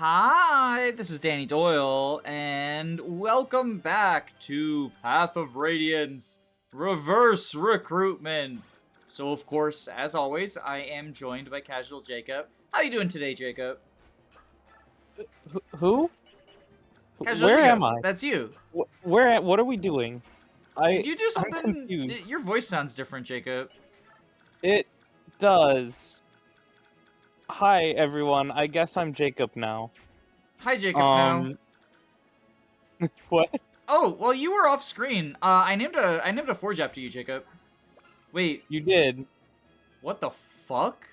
Hi, this is Danny Doyle, and welcome back to Path of Radiance Reverse Recruitment. So, of course, as always, I am joined by Casual Jacob. How you doing today, Jacob? Who? Casual Where Jacob, am I? that's you. Where? What are we doing? Did you do I'm something? confused. Your voice sounds different, Jacob. It does. Hi everyone. I guess I'm Jacob now. Hi, Jacob. Now. Um. What? Oh, well, you were off screen. I named a forge after you, Jacob. Wait, You did? what the fuck?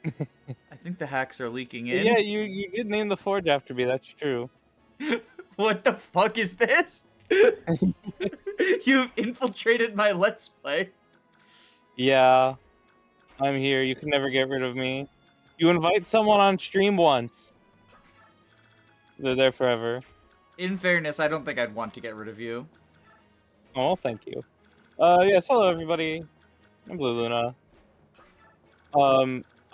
I think the hacks are leaking Yeah, in. you did name the forge after me. That's true. What the fuck is this? You've infiltrated my Let's Play. Yeah, I'm here. You can never get rid of me. You invite someone on stream once, they're there forever. In fairness, I don't think I'd want to get rid of you. Oh, well, thank you. Yes. Hello everybody. I'm Blue Luna.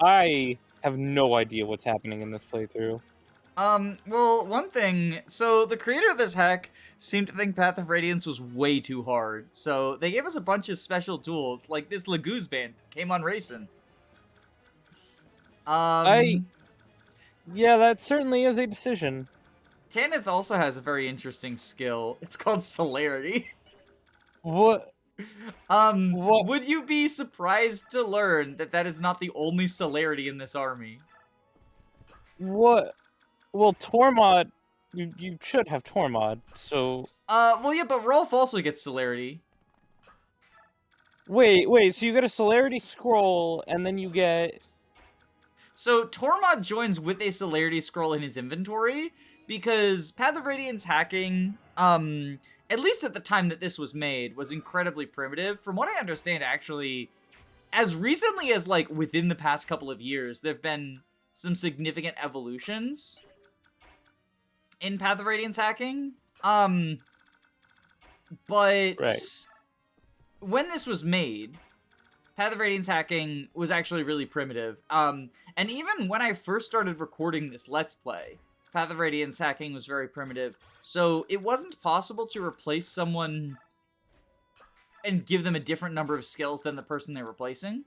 I have no idea what's happening in this playthrough. Well, one thing, so the creator of this hack seemed to think Path of Radiance was way too hard, so they gave us a bunch of special tools, like this Lagoose band came on racing. Yeah, that certainly is a decision. Tanith also has a very interesting skill. It's called Celerity. What? What? Would you be surprised to learn that that is not the only celerity in this army? What? Well, Tormod, you should have Tormod, so... Well, yeah, but Rolf also gets celerity. Wait, so you get a celerity scroll, and then you get... So, Tormod joins with a celerity scroll in his inventory, because Path of Radiance hacking, at least at the time that this was made, was incredibly primitive. From what I understand, actually, as recently as, like, within the past couple of years, there have been some significant evolutions in Path of Radiance hacking. But Right. when this was made, Path of Radiance hacking was actually really primitive. And even when I first started recording this Let's Play, Path of Radiance hacking was very primitive. So it wasn't possible to replace someone and give them a different number of skills than the person they're replacing.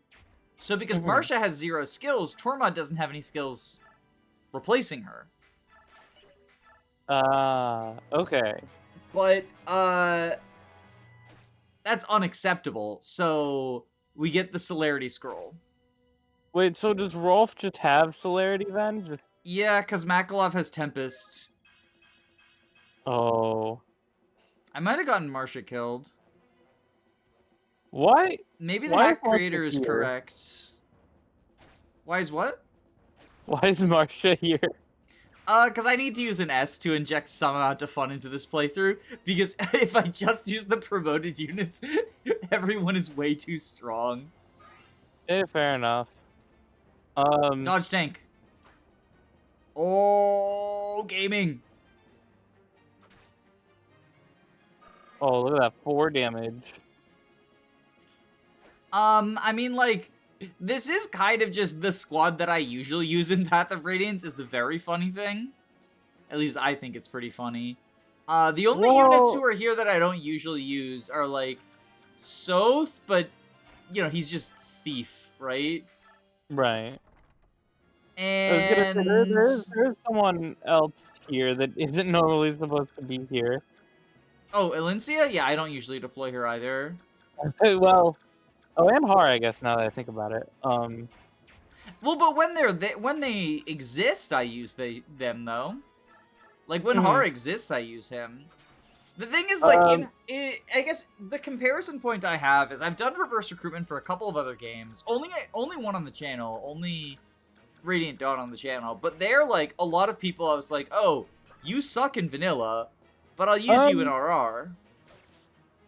So because Marcia has 0 skills, Tormod doesn't have any skills replacing her. Okay. But, that's unacceptable, so we get the celerity scroll. Wait, so does Rolf just have celerity then? Just... Yeah, because Makalov has Tempest. Oh. I might have gotten Marcia killed. Why? Maybe the Why hack is Marcia creator is here? correct. Why is what? Why is Marcia here? Because I need to use an S to inject some amount of fun into this playthrough, because if I just use the promoted units, everyone is way too strong. Fair enough. Dodge tank. Oh, gaming. Oh, look at that, 4 damage. I mean, like, this is kind of just the squad that I usually use in Path of Radiance is the very funny thing. At least I think it's pretty funny. The only units who are here that I don't usually use are, like, Soth, but, you know, he's just Thief, right? Right. And... There's someone else here that isn't normally supposed to be here. Oh, Elincia? Yeah, I don't usually deploy her either. Well... Oh, and Har, I guess, now that I think about it. Well, but when they exist, I use them, though. Like, when Har exists, I use him. The thing is, like, I guess the comparison point I have is I've done reverse recruitment for a couple of other games. Only one on the channel. Only Radiant Dawn on the channel. But they're, like, a lot of people I was like, oh, you suck in vanilla, but I'll use you in RR.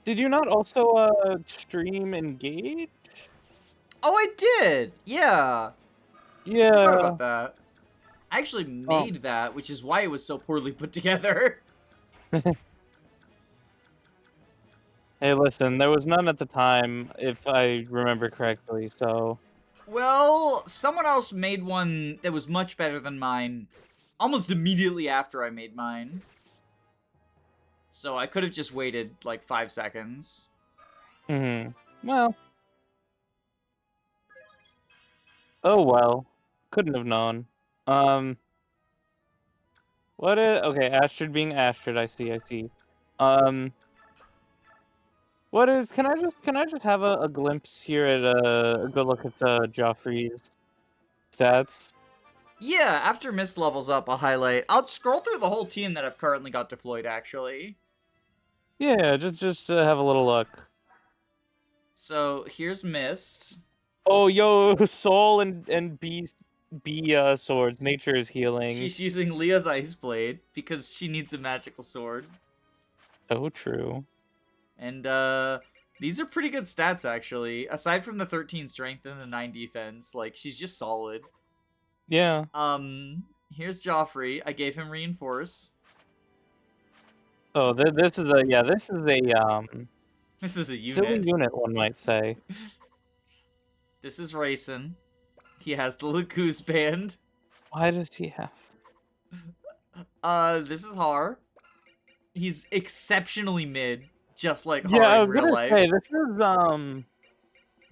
Did you not also, stream Engage? Oh, I did! Yeah. Yeah. I forgot about that. I actually made that, which is why it was so poorly put together. Hey, listen, there was none at the time, if I remember correctly, so... Well, someone else made one that was much better than mine. almost immediately after I made mine. So I could have just waited like 5 seconds. Well. Oh well. Couldn't have known. What is okay, Astrid being Astrid, I see. What is can I just have a glimpse here at a good look at Joffrey's stats? Yeah, after Mist levels up, I'll scroll through the whole team that I've currently got deployed, actually. Yeah, just to have a little look. So, here's Mist. Oh, yo, soul and B swords. Nature is healing. She's using Leah's Ice Blade, because she needs a magical sword. So true. And, these are pretty good stats, actually. Aside from the 13 strength and the 9 defense, like, she's just solid. Yeah. Here's Joffrey. I gave him Reinforce. Oh, this is a This is a unit. silly unit, one might say. This is Rayson. He has the Lagoose band. Why does he have? This is Har. He's exceptionally mid, just like Yeah, Har I in was real gonna life. say this is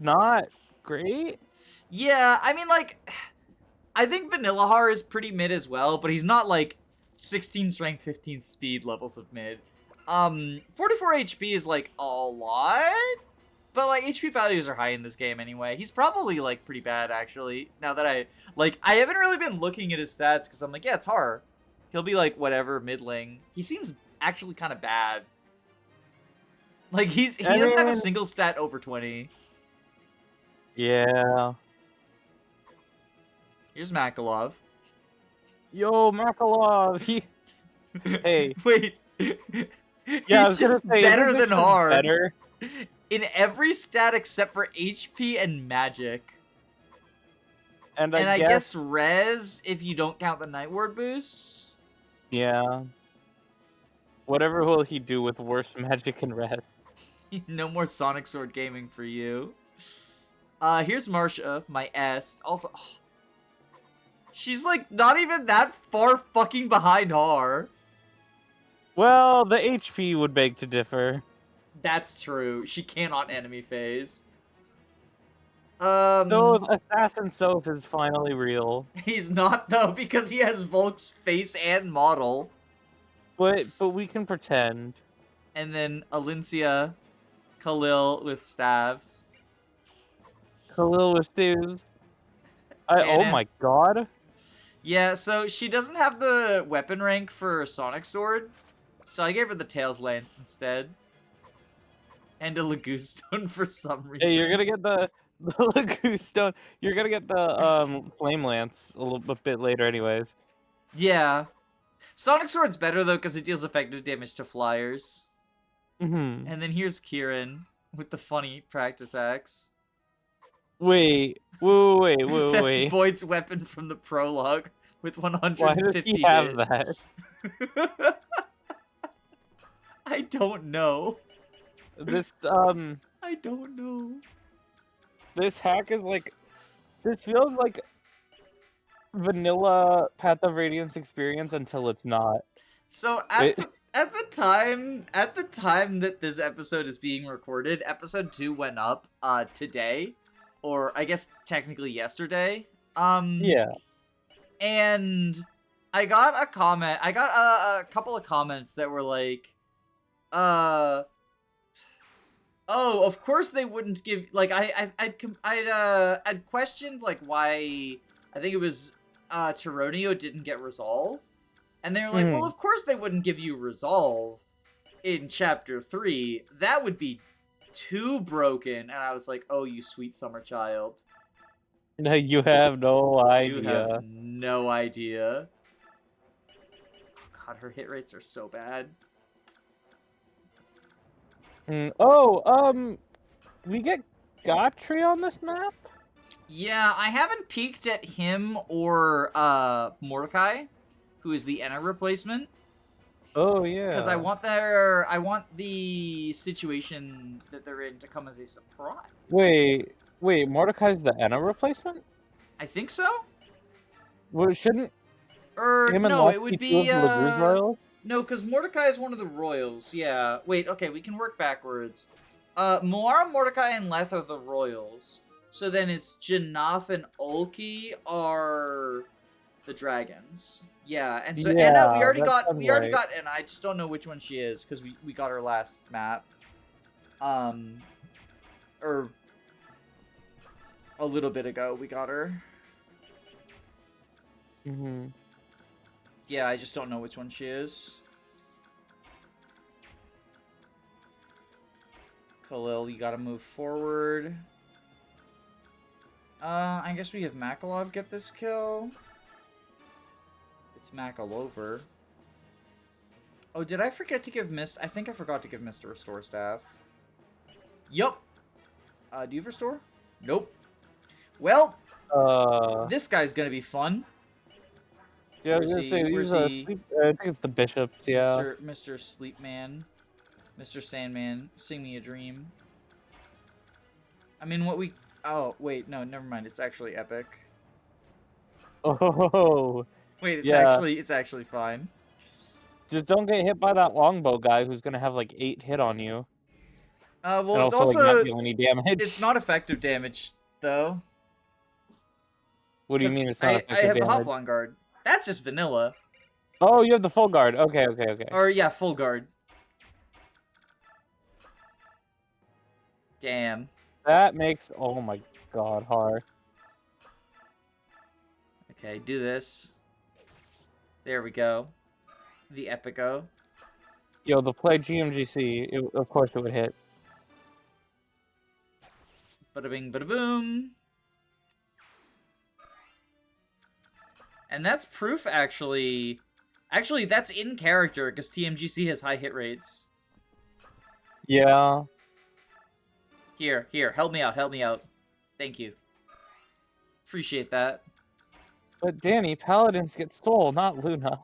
not great. Yeah, I mean, like, I think Vanilla Har is pretty mid as well, but he's not like 16 strength, 15 speed levels of mid. 44 HP is like a lot, but like HP values are high in this game anyway. He's probably like pretty bad actually. Now that I haven't really been looking at his stats because I'm like, yeah, it's Har. He'll be like whatever middling. He seems actually kind of bad. Like he doesn't have a single stat over 20. Yeah. Here's Makalov. Yo, Makalov. Hey. Wait. Yeah, He's just better than Har. Better. In every stat except for HP and magic. And I guess res if you don't count the Night Ward boosts. Yeah. Whatever will he do with worse magic and res? No more Sonic Sword gaming for you. Here's Marcia, my est. Also, she's like not even that far fucking behind Har. Well, the HP would beg to differ. That's true. She cannot enemy phase. So Assassin Soph is finally real. He's not though because he has Volk's face and model. But we can pretend. And then Alincia, Khalil with staves. Khalil with staves. Oh my god. Yeah, so she doesn't have the weapon rank for Sonic Sword, so I gave her the Tails Lance instead. And a Lagoose Stone for some reason. Hey, you're gonna get the Lagoose Stone. You're gonna get the Flame Lance a little bit later anyways. Yeah. Sonic Sword's better though because it deals effective damage to flyers. Mm-hmm. And then here's Kieran with the funny practice axe. Wait. That's Boyd's weapon from the prologue with 150 Why does he have that? I don't know. This I don't know. This hack is like, this feels like vanilla Path of Radiance experience until it's not. So at the time that this episode is being recorded, episode 2 went up today, or I guess technically yesterday. Yeah. And I got a comment. I got a couple of comments that were like, oh, of course they wouldn't give, like, I'd questioned, like, why, I think it was, Tyronio didn't get Resolve, and they were like, well, of course they wouldn't give you Resolve in Chapter 3, that would be too broken, and I was like, oh, you sweet summer child. No, you have no idea. You have no idea. Oh god, her hit rates are so bad. We get Gotri on this map? Yeah, I haven't peeked at him or Mordecai, who is the Enna replacement. Oh yeah. Because I want the situation that they're in to come as a surprise. Wait, Mordecai's the Enna replacement? I think so. Well, shouldn't Or Him and no, it Lofty, would two of be the Lagoon Royals? no, because Mordecai is one of the royals. Yeah. Wait. Okay, we can work backwards. Moara, Mordecai, and Leth are the royals. So then it's Jannath and Ulki are the dragons. Yeah, and so Anna, Yeah, that sounds we already right. got Anna. I just don't know which one she is because we got her last map. Or a little bit ago we got her. Mm-hmm. Yeah, I just don't know which one she is. Khalil, you gotta move forward. I guess we have Makalov get this kill. It's Mac all over. Oh, did I forget to give Mist? I think I forgot to give Mist a restore staff. Yup. Do you have restore? Nope. Well, this guy's gonna be fun. Yeah, I was gonna say Where's these he? I think it's the bishops. Yeah. Mr. Sleepman, Mr. Sandman, sing me a dream. I mean, what we? Oh, wait, no, never mind. It's actually epic. Oh. Wait, Yeah. it's actually fine. Just don't get hit by that longbow guy who's gonna have like 8 hit on you. Well, And it's also like not also deal any damage. it's not effective damage though. What do you Because mean it's not I effective have the damage? Hoplon guard. That's just vanilla. Oh, you have the full guard. Okay, okay, okay. Or yeah, full guard. Damn. That makes oh my god hard. Okay, do this. There we go. The Epico. Yo, the play GMGC, of course it would hit. Bada bing, bada boom. And that's proof, actually. Actually, that's in character, because TMGC has high hit rates. Yeah. Here, help me out. Thank you. Appreciate that. But Danny, paladins get stole, not Luna.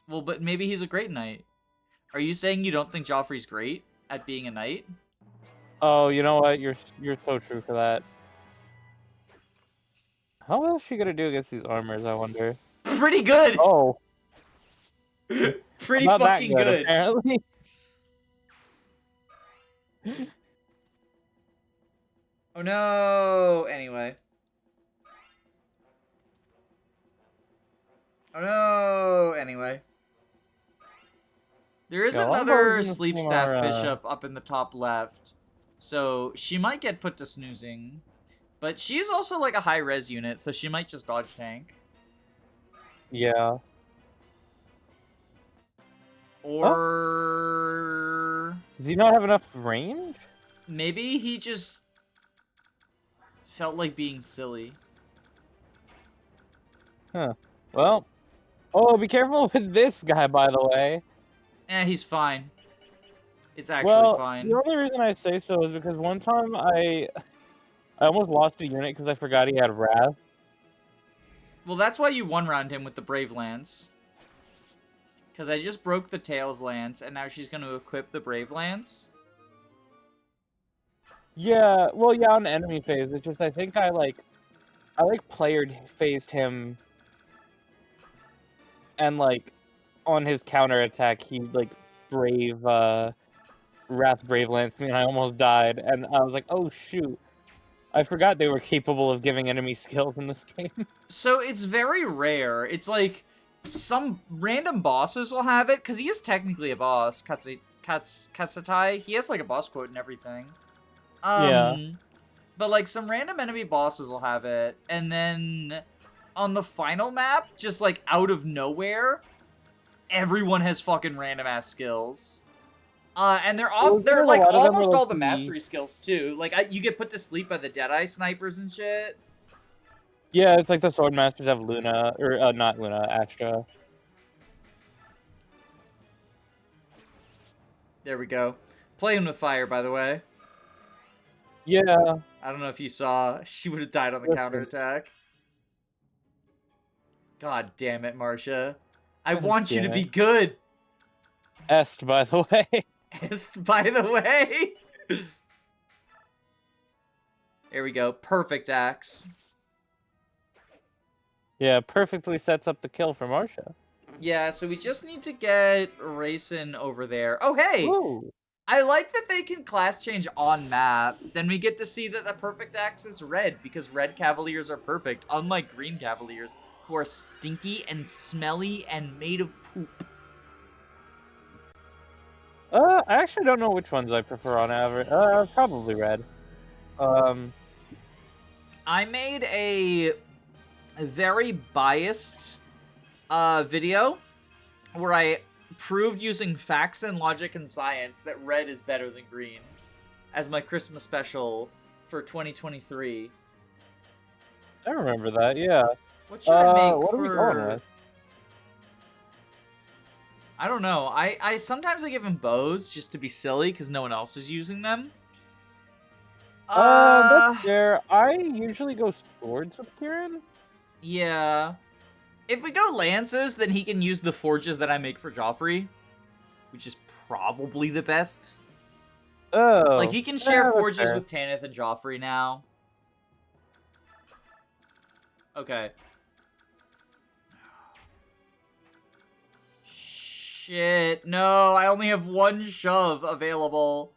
Well, but maybe he's a great knight. Are you saying you don't think Joffrey's great at being a knight? Oh, you know what? You're so true for that. How well is she gonna do against these armors, I wonder? Pretty good! Oh. Pretty Not fucking that good. Apparently. Oh no! Anyway. Oh no! Anyway. There is Yeah, another Longbows sleep in this staff game are, bishop up in the top left. So she might get put to snoozing. But she is also like a high res unit, so she might just dodge tank. Yeah. Or... Does he not have enough range? maybe he just felt like being silly. Huh. Well. Oh, be careful with this guy, by the way. He's fine. It's actually fine. The only reason I say so is because one time I almost lost a unit because I forgot he had Wrath. Well, that's why you one-round him with the Brave Lance. Because I just broke the Tails Lance, and now she's going to equip the Brave Lance. Yeah, well, yeah, on enemy phase. It's just I think I player phased him, and like on his counter attack he like Wrath Brave Lance me, and I almost died. And I was like, oh shoot, I forgot they were capable of giving enemy skills in this game. So it's very rare. It's like some random bosses will have it, because he is technically a boss. Katsutai, he has like a boss quote and everything. Yeah. But like some random enemy bosses will have it, and then on the final map, just like out of nowhere, everyone has fucking random ass skills. And they're like almost all the mastery skills too. Like you get put to sleep by the Deadeye snipers and shit. Yeah, it's like the Sword Masters have Luna, or not Luna, Astra. There we go. Playing with fire, by the way. Yeah. I don't know if you saw. She would have died on the counterattack. God damn it, Marcia. I want you to be good. Est, by the way. Est, by the way. There we go. Perfect axe. Yeah, perfectly sets up the kill for Marsha. Yeah, so we just need to get Racing over there. Oh, hey! Ooh. I like that they can class change on map. Then we get to see that the perfect axe is red, because red Cavaliers are perfect, unlike green Cavaliers, who are stinky and smelly and made of poop. I actually don't know which ones I prefer on average. Probably red. I made a very biased video where I proved using facts and logic and science that red is better than green as my Christmas special for 2023. I remember that, yeah. What should I make What are we going for... with? I don't know. I sometimes I give him bows just to be silly because no one else is using them. That's fair. I usually go swords with Kieran. Yeah. If we go lances, then he can use the forges that I make for Joffrey, which is probably the best. Oh. Like, he can share that's forges fair. with Tanith and Joffrey now. Okay. Shit. No, I only have one shove available.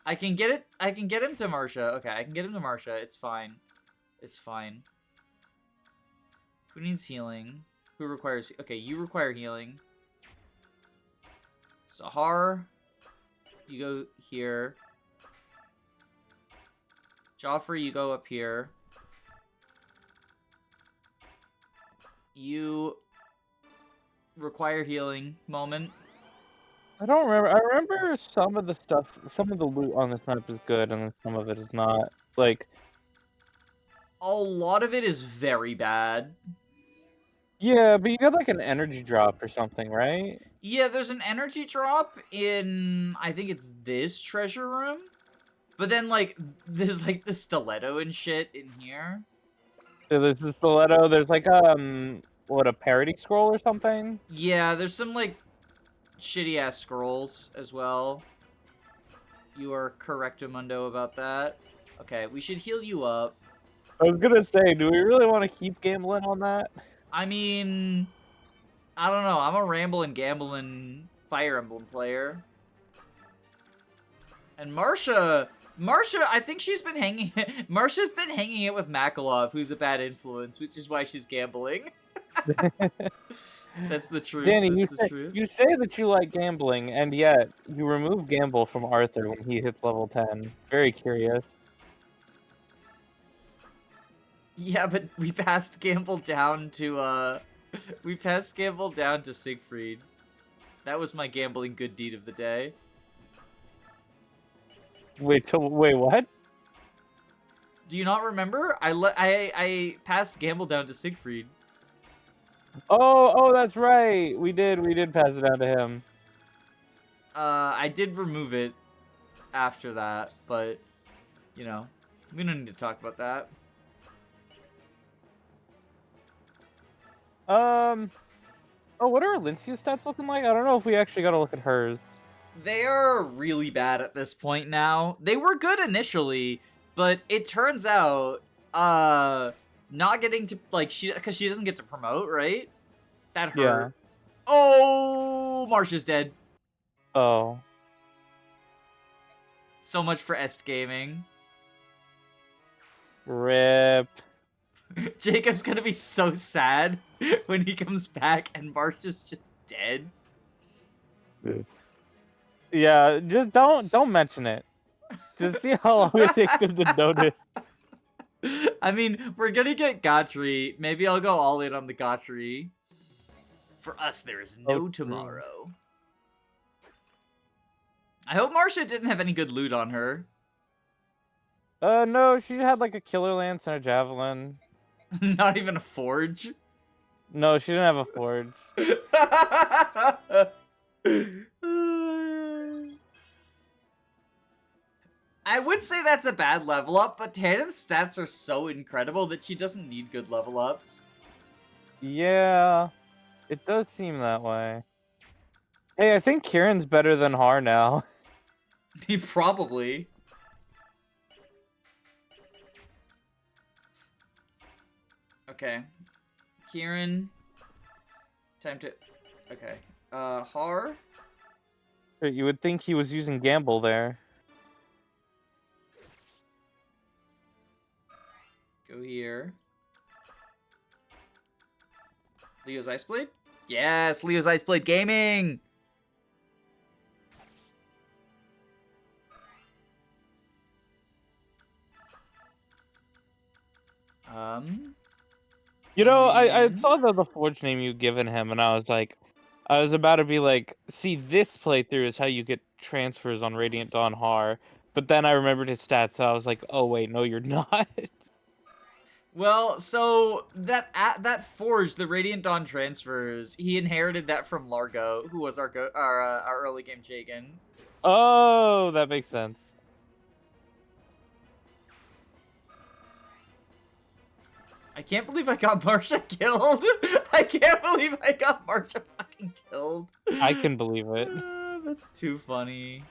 I can get it. I can get him to Marsha. Okay, I can get him to Marsha. It's fine. It's fine. Who needs healing? Who requires... Okay, you require healing. Sahar. You go here. Joffrey, you go up here. You require healing. Moment. I don't remember. I remember some of the stuff, some of the loot on this map is good, and then some of it is not. Like, A lot of it is very bad. yeah, but you got like an energy drop or something, right? Yeah, there's an energy drop in... I think it's this treasure room. But then, like, there's, like, the stiletto and shit in here. So there's the stiletto. There's like what, a parody scroll or something? Yeah, there's some, like, shitty-ass scrolls as well. You are correctamundo about that. Okay, we should heal you up. I was gonna say, do we really want to keep gambling on that? I mean... I don't know. I'm a rambling, gambling Fire Emblem player. And Marsha, I think she's been hanging... Marsha's been hanging it with Makalov, who's a bad influence, which is why she's gambling. That's the truth. Danny, That's the truth. you say that you like gambling, and yet you remove gamble from Arthur when he hits level 10. Very curious. Yeah, but we passed Gamble down to, we passed Gamble down to Siegfried. That was my gambling good deed of the day. Wait, what? Do you not remember? I passed Gamble down to Siegfried. Oh, that's right. We did pass it down to him. I did remove it after that, but, you know, we don't need to talk about that. Oh, what are Lincia's stats looking like? I don't know if we actually gotta look at hers. They are really bad at this point now. They were good initially, but it turns out, not getting to, like, because she doesn't get to promote, right? That hurt. Yeah. Oh, Marsha's dead. Oh. So much for Est Gaming. Rip. Jacob's gonna be so sad when he comes back and Marsha's just dead. Yeah, just don't mention it. Just see how long it takes him to notice. I mean, we're gonna get Gotri. Maybe I'll go all in on the Gotri. For us, there is no tomorrow. I hope Marsha didn't have any good loot on her. No, she had like a killer lance and a javelin. Not even a forge. No, she didn't have a forge. I would say that's a bad level up, but Tanith's stats are so incredible that she doesn't need good level ups. Yeah, it does seem that way. Hey, I think Kieran's better than Har now. He probably. Okay. Kieran. Time to... Okay. Har. You would think he was using Gamble there. Go here. Leo's Ice Blade? Yes, Leo's Ice Blade Gaming! You know, I saw the Forge name you'd given him, and I was about to be like, see, this playthrough is how you get transfers on Radiant Dawn Har. But then I remembered his stats, so I was like, oh wait, no, you're not. Well, so that Forge, the Radiant Dawn transfers, he inherited that from Largo, who was our early game Jagan. Oh, that makes sense. I can't believe I got Marsha killed. I can't believe I got Marsha fucking killed. I can believe it. That's too funny.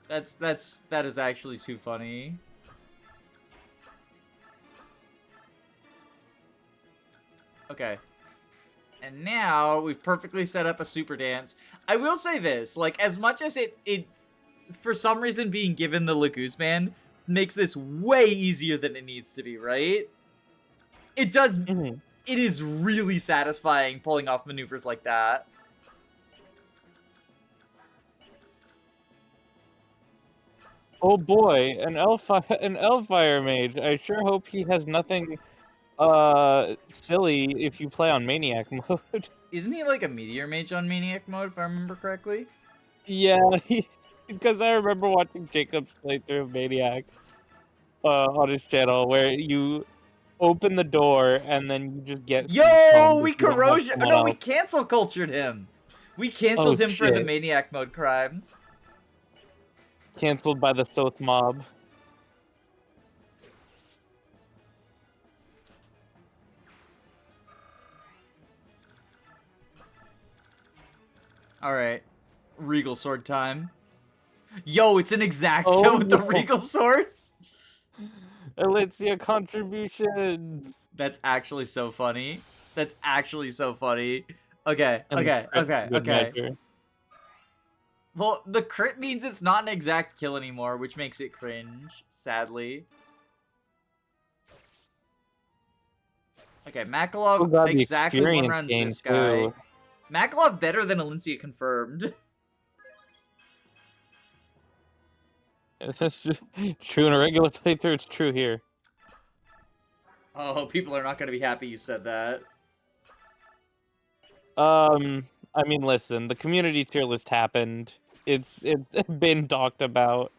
That is actually too funny. Okay. And now we've perfectly set up a super dance. I will say this, like, as much as it for some reason being given the Lagoose Man makes this way easier than it needs to be, right? It does. Mm-hmm. It is really satisfying pulling off maneuvers like that. Oh boy, an Elfire mage. I sure hope he has nothing silly if you play on Maniac mode. Isn't he like a Meteor Mage on Maniac mode, if I remember correctly? Yeah, because I remember watching Jacob's playthrough of Maniac on his channel, where you open the door and then you just get Yo, we corrosion. Oh, no, we cancel cultured him. We canceled him for the Maniac mode crimes. Cancelled by the Thoth mob. Alright. Regal Sword time. Yo, it's an exact kill with the Regal Sword. Elysia contributions. That's actually so funny. That's actually so funny. Okay, okay. Well, the crit means it's not an exact kill anymore, which makes it cringe, sadly. Okay, Makalov exactly one-runs this guy. Too. Makalov better than Elysia confirmed. It's just true in a regular playthrough, it's true here. Oh, people are not going to be happy you said that. I mean, listen, the community tier list happened. It's been talked about.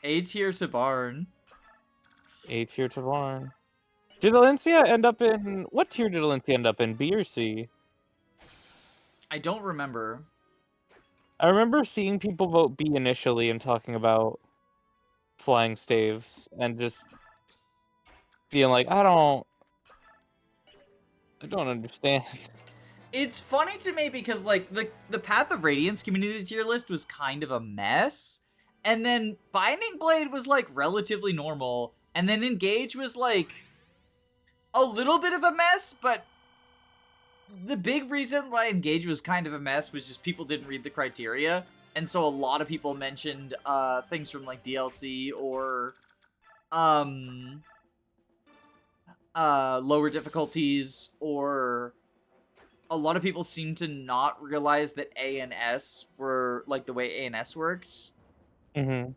A tier to Barn. A tier to Barn. Did Elysia end up in... What tier did Elysia end up in, B or C? I don't remember. I remember seeing people vote B initially and talking about flying staves and just being like, I don't understand. It's funny to me because, like, the Path of Radiance community tier list was kind of a mess, and then Binding Blade was, like, relatively normal, and then Engage was, like, a little bit of a mess, but the big reason why Engage was kind of a mess was just people didn't read the criteria, and so a lot of people mentioned things from, like, DLC or lower difficulties, or a lot of people seem to not realize that A and S were, like, the way A and S worked. Mm-hmm.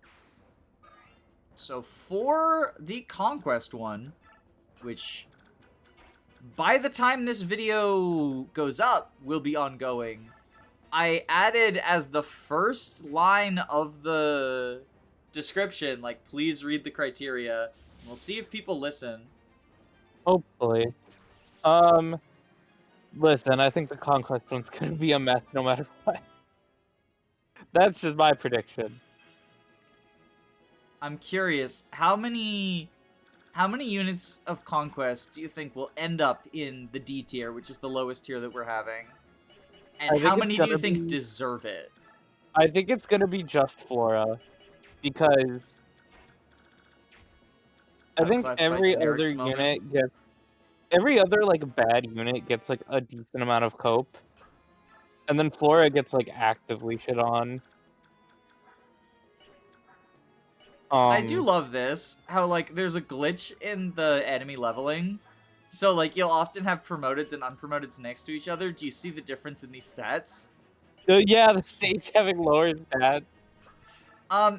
So for the Conquest one, which by the time this video goes up will be ongoing, I added as the first line of the description, like, please read the criteria. We'll see if people listen. Hopefully. Listen, I think the Conquest one's gonna be a mess no matter what. That's just my prediction. I'm curious, how many units of Conquest do you think will end up in the D tier, which is the lowest tier that we're having? And how many do you think deserve it? I think it's gonna be just Flora, because I think every other unit every other like bad unit gets like a decent amount of cope, and then Flora gets like actively shit on. I do love this, how, like, there's a glitch in the enemy leveling. So, like, you'll often have promoteds and unpromoteds next to each other. Do you see the difference in these stats? Yeah, the stage having lower stats.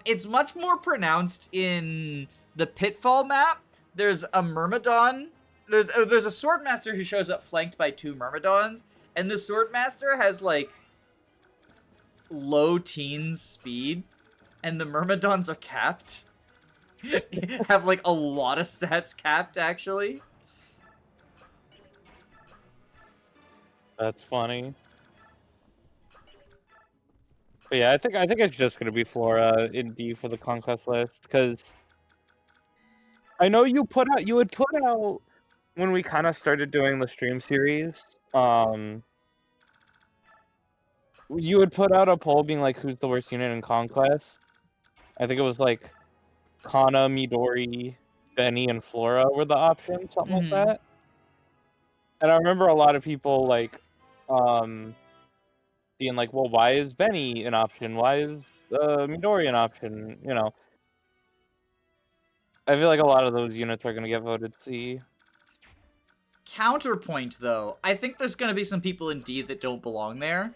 It's much more pronounced in the Pitfall map. There's a Myrmidon. There's a Swordmaster who shows up flanked by 2 Myrmidons, and the Swordmaster has, like, low teens speed, and the Myrmidons are capped. Have, like, a lot of stats capped, actually. That's funny. But yeah, I think it's just gonna be Flora in D for the conquest list, because I know you had put out when we kind of started doing the stream series. You would put out a poll being like, who's the worst unit in conquest? I think it was like Kana, Midori, Benny, and Flora were the options, something like that. And I remember a lot of people like being like, well, why is Benny an option? Why is Midori an option? You know, I feel like a lot of those units are gonna get voted C. Counterpoint, though, I think there's gonna be some people in D that don't belong there.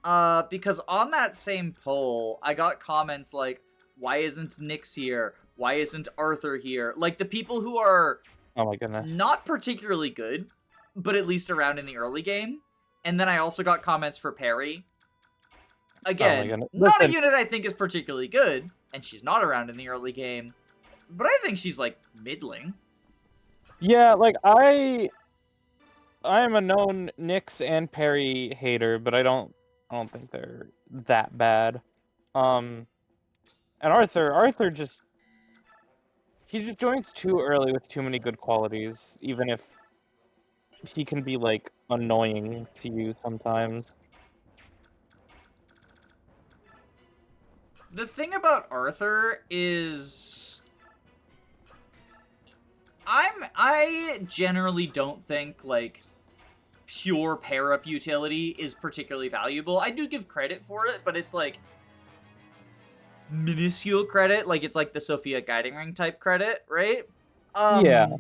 Because on that same poll, I got comments like, why isn't Nyx here? Why isn't Arthur here? Like, the people who are Oh my goodness. not particularly good, but at least around in the early game. And then I also got comments for Perry. Again, not a unit I think is particularly good, and she's not around in the early game, but I think she's, like, middling. Yeah, like, I am a known Nyx and Perry hater, but I don't think they're that bad. And Arthur just joins too early with too many good qualities, even if he can be, like, annoying to you sometimes. The thing about Arthur is I generally don't think, like, pure pair-up utility is particularly valuable. I do give credit for it, but it's, like, minuscule credit. Like, it's like the Sophia Guiding Ring type credit, right? Yeah.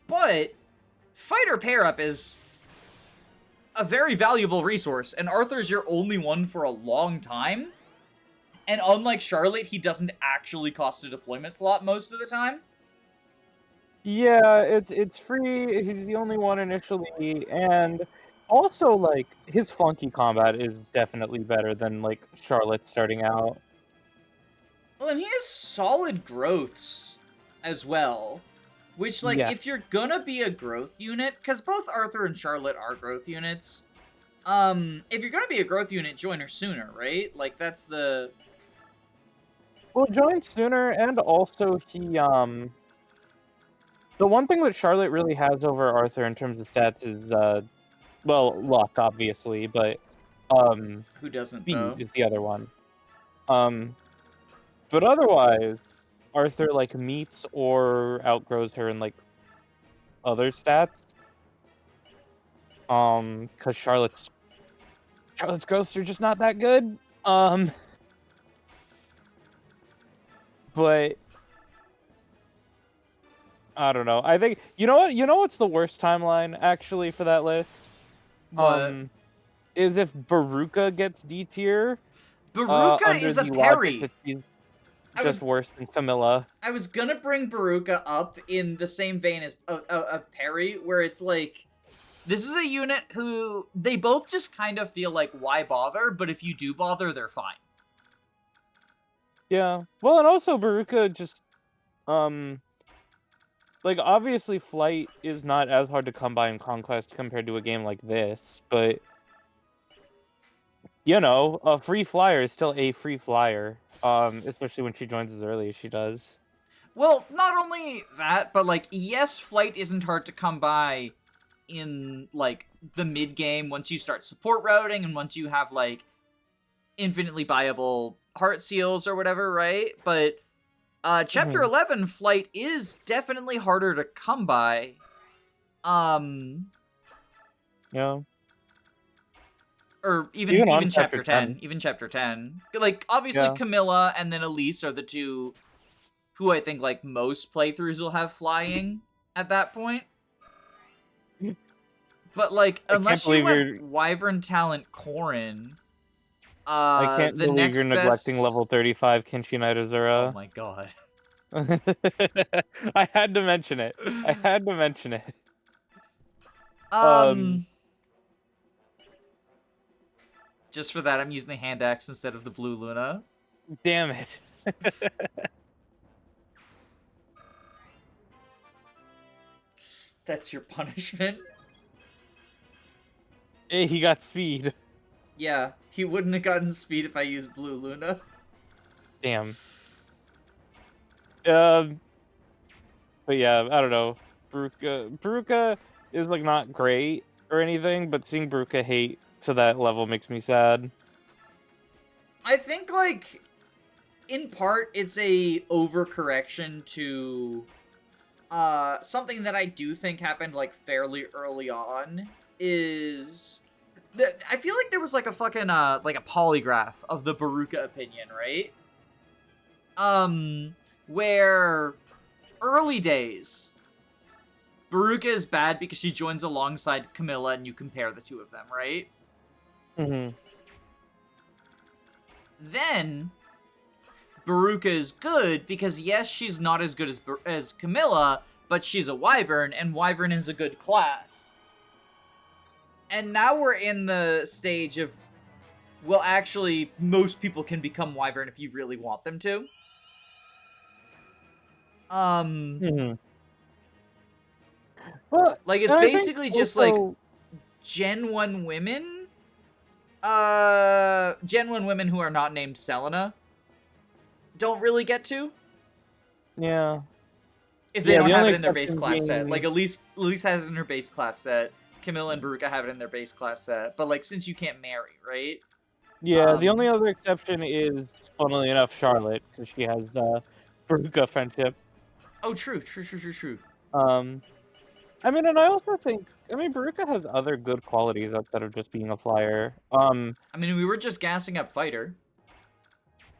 But fighter pair-up is a very valuable resource, and Arthur's your only one for a long time. And unlike Charlotte, he doesn't actually cost a deployment slot most of the time. Yeah, it's free. He's the only one initially, and also, like, his funky combat is definitely better than, like, Charlotte starting out. Well, and he has solid growths as well. Which, like, if you're gonna be a growth unit, because both Arthur and Charlotte are growth units, if you're gonna be a growth unit, join her sooner, right? Like, that's the... Well, join sooner, and also he, the one thing that Charlotte really has over Arthur in terms of stats is, well, luck, obviously, but, who doesn't, speed though? is the other one. But otherwise, Arthur, like, meets or outgrows her in, like, other stats. Because Charlotte's growths are just not that good. But I don't know. I think you know what's the worst timeline actually for that list? What? Is if Baruka gets D tier. Baruka is a parry. She's just worse than Camilla. I was gonna bring Baruka up in the same vein as Perry, where it's like, this is a unit who they both just kind of feel like, why bother? But if you do bother, they're fine. Yeah. Well, and also Baruka just, like, obviously Flight is not as hard to come by in Conquest compared to a game like this, but, you know, a free flyer is still a free flyer, especially when she joins as early as she does. Well, not only that, but, like, yes, Flight isn't hard to come by in, like, the mid-game once you start support routing and once you have, like, infinitely buyable heart seals or whatever, right? But Chapter 11 Flight is definitely harder to come by Yeah. Or Even on even chapter chapter 10. 10. Even chapter 10. Like, obviously, Yeah. Camilla and then Elise are the two who I think, like, most playthroughs will have flying at that point. But, like, I can't unless you believe went you're Wyvern Talent Corrin, I can't the believe you're next neglecting best... level 35 Kinshi Knight Oh Azura. my god. I had to mention it. I had to mention it. um... Just for that, I'm using the hand axe instead of the blue Luna. Damn it. That's your punishment? Hey, he got speed. Yeah, he wouldn't have gotten speed if I used blue Luna. Damn. But yeah, I don't know. Baruka is like not great or anything, but seeing Baruka hate to that level makes me sad. I think, like, in part, it's a overcorrection to something that I do think happened, like, fairly early on is I feel like there was like a fucking like a polygraph of the Baruka opinion, right? Where early days Baruka is bad because she joins alongside Camilla and you compare the two of them, right? Mm-hmm. Then Baruka is good because yes, she's not as good as Camilla, but she's a Wyvern, and Wyvern is a good class. And now we're in the stage of, well, actually, most people can become Wyvern if you really want them to. Mm-hmm. Well, Like, it's and I think basically just, like, also, Gen 1 women? Gen 1 women who are not named Selena don't really get to. yeah. If they Yeah, don't the have only it in their base exception class set. Like, being Elise has it in her base class set. Camilla and Baruka have it in their base class set. But, like, since you can't marry, right? yeah, the only other exception is, funnily enough, Charlotte, because she has the Baruka friendship. Oh, true, true, true, true, true. I mean, and I also think, I mean, Baruka has other good qualities outside of just being a flyer. I mean, we were just gassing up Fighter.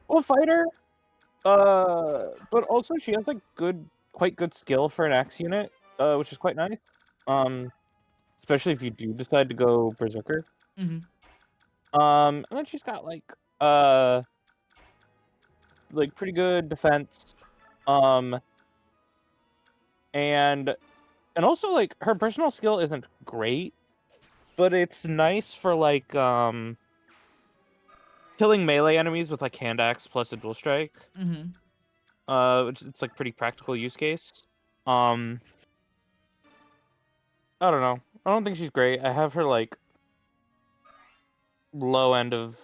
Well, fighter, but also she has like quite good skill for an axe unit, which is quite nice. Um, especially if you do decide to go berserker. Mm-hmm. And then she's got like pretty good defense. Um, and also like her personal skill isn't great, but it's nice for like killing melee enemies with like hand axe plus a dual strike. Mm-hmm. It's like pretty practical use case. Um, I don't know. I don't think she's great. I have her like low end of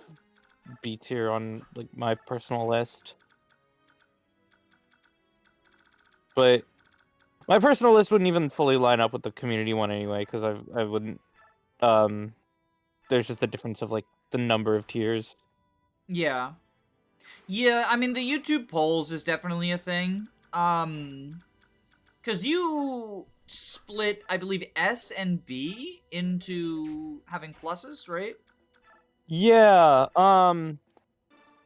B tier on like my personal list. But my personal list wouldn't even fully line up with the community one anyway, because I wouldn't there's just a difference of like the number of tiers. Yeah. Yeah, I mean, the YouTube polls is definitely a thing. Because you split, I believe, S and B into having pluses, right? Yeah,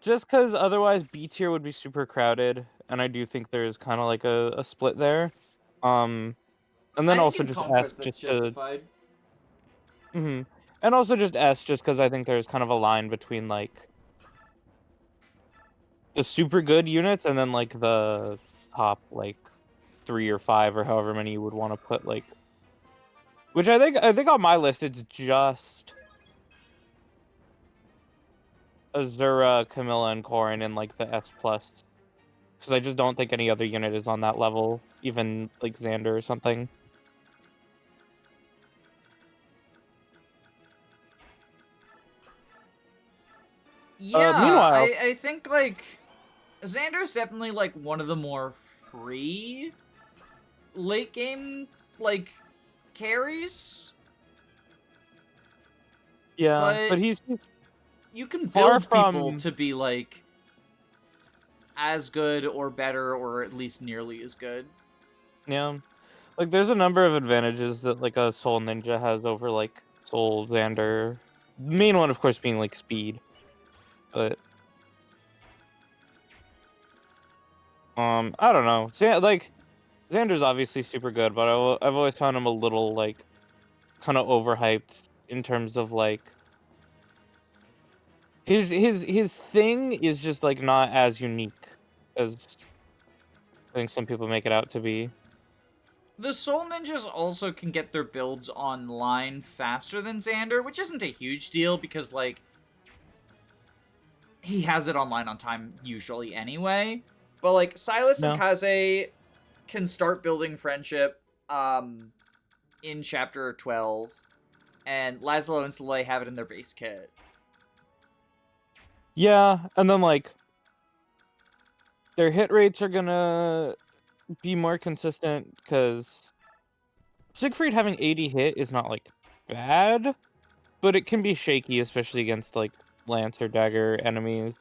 just because otherwise B tier would be super crowded, and I do think there's kind of like a split there. And then I think also in just S Conquest that's just to justified. and also just S just because I think there's kind of a line between like the super good units and then like the top like 3 or 5 or however many you would want to put like, which I think on my list it's just Azura, Camilla, and Corrin in like the S plus, because I just don't think any other unit is on that level, even like Xander or something. Yeah, Meanwhile, I think, like, Xander's definitely, like, one of the more free late game, like, carries. yeah, But but he's you can far build people from to be, like, as good or better or at least nearly as good. yeah. Like, there's a number of advantages that, like, a Soul Ninja has over, like, Soul Xander. Main one, of course, being, like, speed. But, I don't know. Like, Xander's obviously super good, but I've always found him a little, like, kind of overhyped in terms of, like, his thing is just, like, not as unique as I think some people make it out to be. The Soul Ninjas also can get their builds online faster than Xander, which isn't a huge deal because, like, he has it online on time usually anyway. But, like, Silas and No. Kaze can start building friendship in Chapter 12, and Laszlo and Soleil have it in their base kit. Yeah, and then, like, their hit rates are gonna be more consistent, because Siegfried having 80 hit is not, like, bad, but it can be shaky, especially against, like, lance or dagger enemies.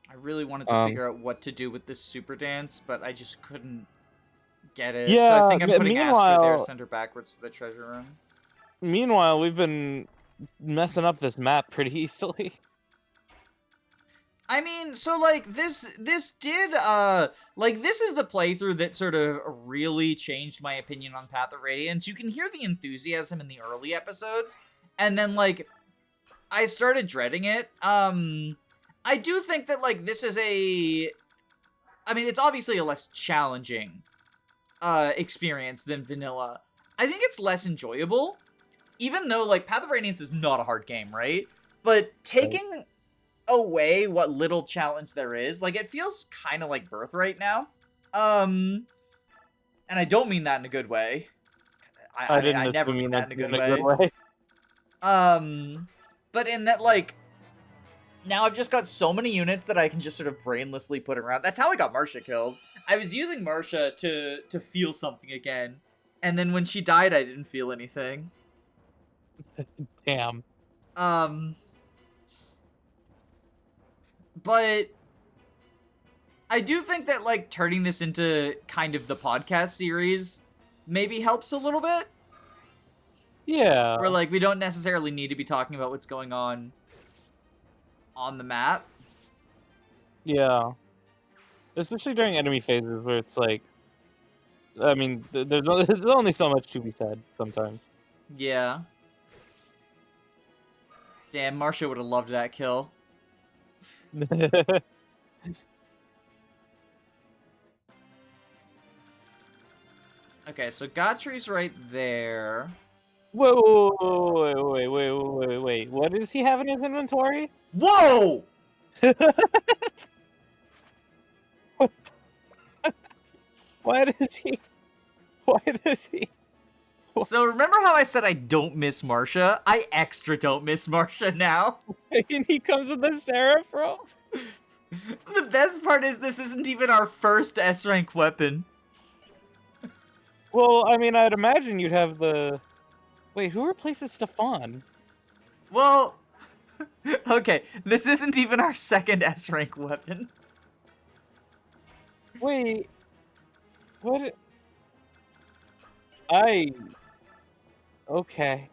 I really wanted to figure out what to do with this super dance, but I just couldn't get it. So I Yeah, think I'm putting Astra there, meanwhile, send her backwards to the treasure room. we've been messing up this map pretty easily. I mean, so, like, this did, like, this is the playthrough that sort of really changed my opinion on Path of Radiance. You can hear the enthusiasm in the early episodes, and then, like, I started dreading it. I do think that, like, this is I mean, it's obviously a less challenging, experience than vanilla. I think it's less enjoyable, even though, like, Path of Radiance is not a hard game, right? But taking away what little challenge there is, like, it feels kind of like Birthright now. And I don't mean that in a good way. I I didn't never assume you mean that meant in a it good in a good way. way. But in that, like, now I've just got so many units that I can just sort of brainlessly put around. That's how I got Marcia killed. I was using Marcia to feel something again, and then when she died, I didn't feel anything. Damn. But I do think that, like, turning this into kind of the podcast series maybe helps a little bit. Yeah. Where, like, we don't necessarily need to be talking about what's going on the map. Yeah. Especially during enemy phases where it's like, I mean, there's only so much to be said sometimes. Yeah. Damn, Marcia would have loved that kill. Okay, so Gotry's right there. Wait. What does he have in his inventory? Whoa! Why does he? Why does he? So remember how I said I don't miss Marcia? I extra don't miss Marcia now. And he comes with a Seraphim? The best part is this isn't even our first S-rank weapon. Well, I mean, I'd imagine you'd have the... Wait, who replaces Stefan? Well, okay, this isn't even our second S-rank weapon. Wait, what? Okay.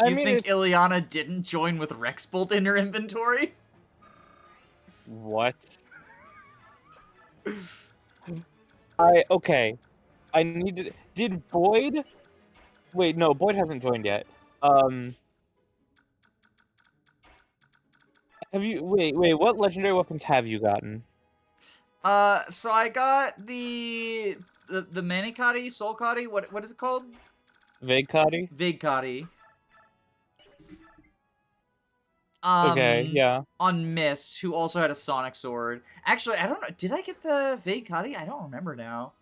You think Ileana didn't join with Rexbolt in her inventory? What? Okay. I need to... Did Boyd... Wait, no, Boyd hasn't joined yet. Have you... Wait, what legendary weapons have you gotten? So I got the Manicati, Soulcati, what is it called? Vagcati? Vigcati. Okay, yeah. On Mist, who also had a Sonic Sword. Actually, I don't know. Did I get the Vigcati? I don't remember now.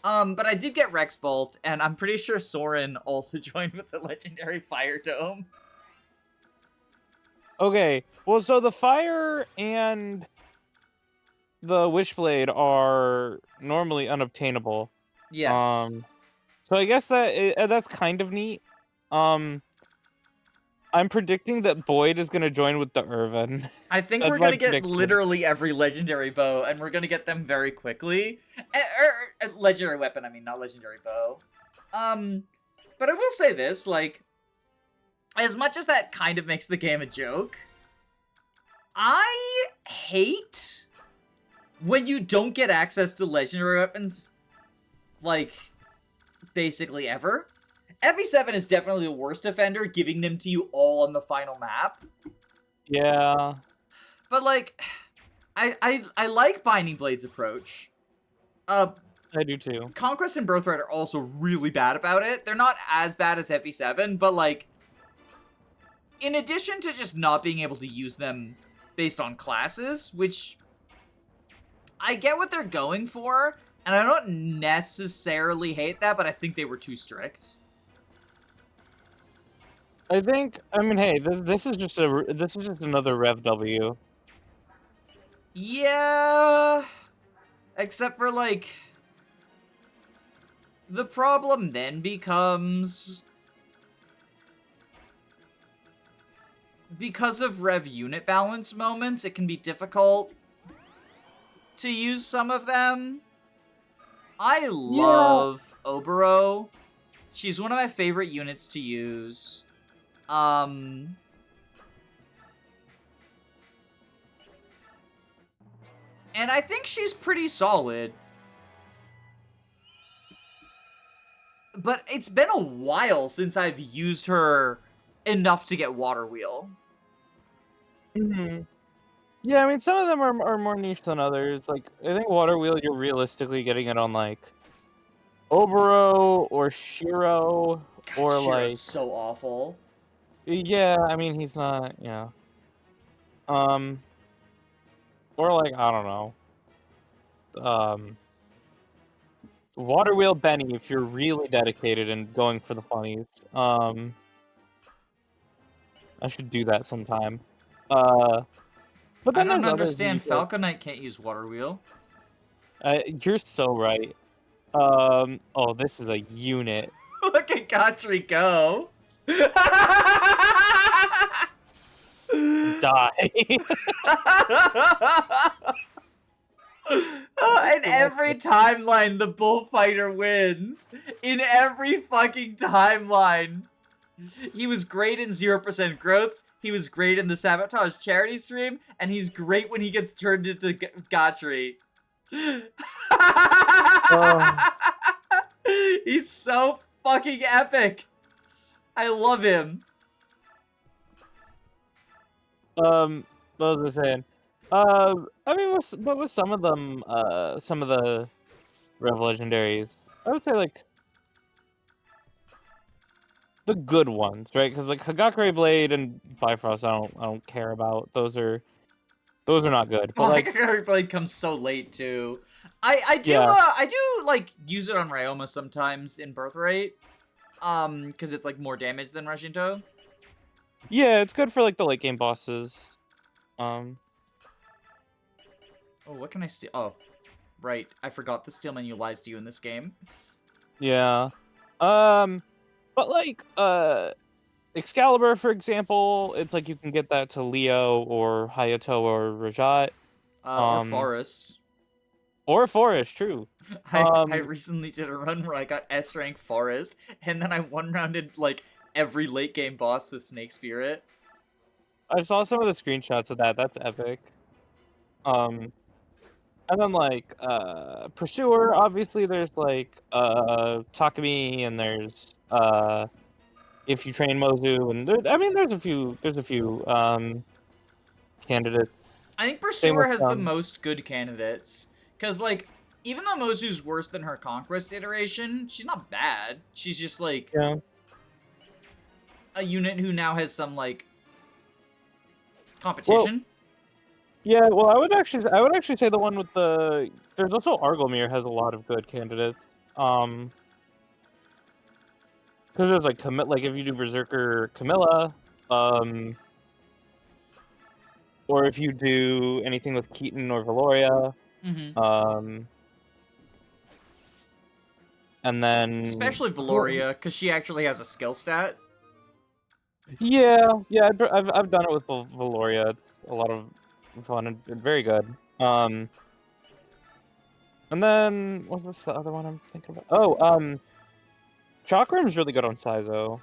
But I did get Rexbolt, and I'm pretty sure Soren also joined with the legendary Fire Dome. Okay, well, so the Fire and the Wishblade are normally unobtainable. Yes. So I guess that's kind of neat. I'm predicting that Boyd is gonna join with the Irvin. I think That's we're my gonna get prediction. literally every legendary bow, and we're gonna get them very quickly. Legendary weapon, I mean, not legendary bow. But I will say this, like, as much as that kind of makes the game a joke, I hate when you don't get access to legendary weapons, like, basically ever. FE7 is definitely the worst offender, giving them to you all on the final map. Yeah. But, like, I like Binding Blade's approach. I do too. Conquest and Birthright are also really bad about it. They're not as bad as FE7, but, like, in addition to just not being able to use them based on classes, which I get what they're going for, and I don't necessarily hate that, but I think they were too strict. I mean, hey, this is just another Rev W. Yeah, except for, like, the problem then becomes, because of Rev unit balance moments, it can be difficult to use some of them. I love Obero. She's one of my favorite units to use. And I think she's pretty solid. But it's been a while since I've used her enough to get Water Wheel. Mm-hmm. Yeah, I mean, some of them are more niche than others. Like, I think Water Wheel, you're realistically getting it on, like, Obero or Shiro, God, or, Shiro's like... so awful. Yeah, I mean, he's not, yeah. Or, like, I don't know. Water Wheel Benny, if you're really dedicated and going for the funnies. I should do that sometime. But I then don't there's others that you understand. Falcon Knight can't use Water Wheel. you're so right. Oh, this is a unit. Look at Gotri go. Die. In every timeline, the bullfighter wins. In every fucking timeline. He was great in 0% growths, he was great in the Sabotage charity stream, and he's great when he gets turned into Gotri. He's so fucking epic. I love him. What was I saying? I mean, with some of them, some of the Rev Legendaries, I would say, like, the good ones, right? Because, like, Hagakure Blade and Bifrost, I don't care about. Those are not good. But, like, Hagakure Blade comes so late too. I do like use it on Ryoma sometimes in Birthright. Because it's like more damage than Rashinto. Yeah, it's good for like the late game bosses. Oh, what can I steal? Oh, right. I forgot the steal menu lies to you in this game. Yeah. But like, Excalibur, for example, it's like you can get that to Leo or Hayato or Rajat. Or Forest. Or Forest, true. I recently did a run where I got S rank Forest, and then I one-rounded like every late game boss with Snake Spirit. I saw some of the screenshots of that. That's epic. And then like Pursuer, obviously there's like Takumi, and there's if you train Mozu, and there's a few candidates. I think Pursuer has the most good candidates. Because, like, even though Mozu's worse than her Conquest iteration, she's not bad. She's just, like, a unit who now has some, like, competition. Well, I would actually say the one with the... There's also Argomir has a lot of good candidates. Because there's, like, if you do Berserker Camilla, or if you do anything with Keaton or Valoria, and then... Especially Valoria, because she actually has a skill stat. Yeah, yeah, I've done it with Valoria. It's a lot of fun and very good. And then what's the other one I'm thinking about? Oh, Chakram's really good on Saizo.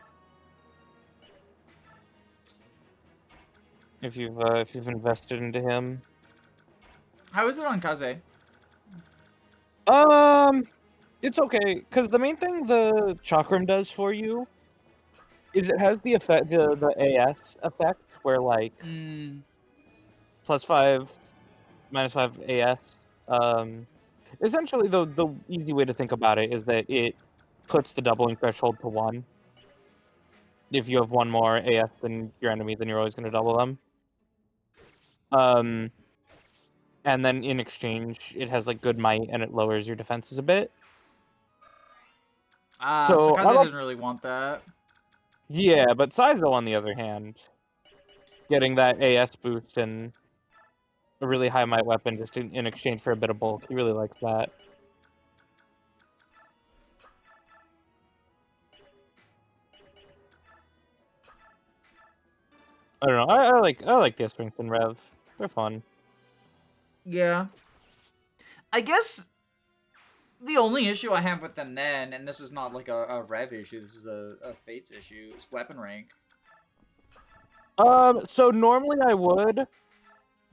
If you've invested into him. How is it on Kaze? It's okay, because the main thing the Chakram does for you is it has the effect, the AS effect, where like Mm, +5, -5 AS. Essentially, the easy way to think about it is that it puts the doubling threshold to 1. If you have one more AS than your enemy, then you're always going to double them. Um, and then in exchange, it has like good might and it lowers your defenses a bit. so So Kaze I'm up, doesn't really want that. yeah, but Saizo on the other hand, getting that AS boost and a really high might weapon just in exchange for a bit of bulk, he really likes that. I don't know. I like the strength and rev. They're fun. Yeah. I guess the only issue I have with them then, and this is not like a rev issue, this is a fates issue, is weapon rank. So normally I would.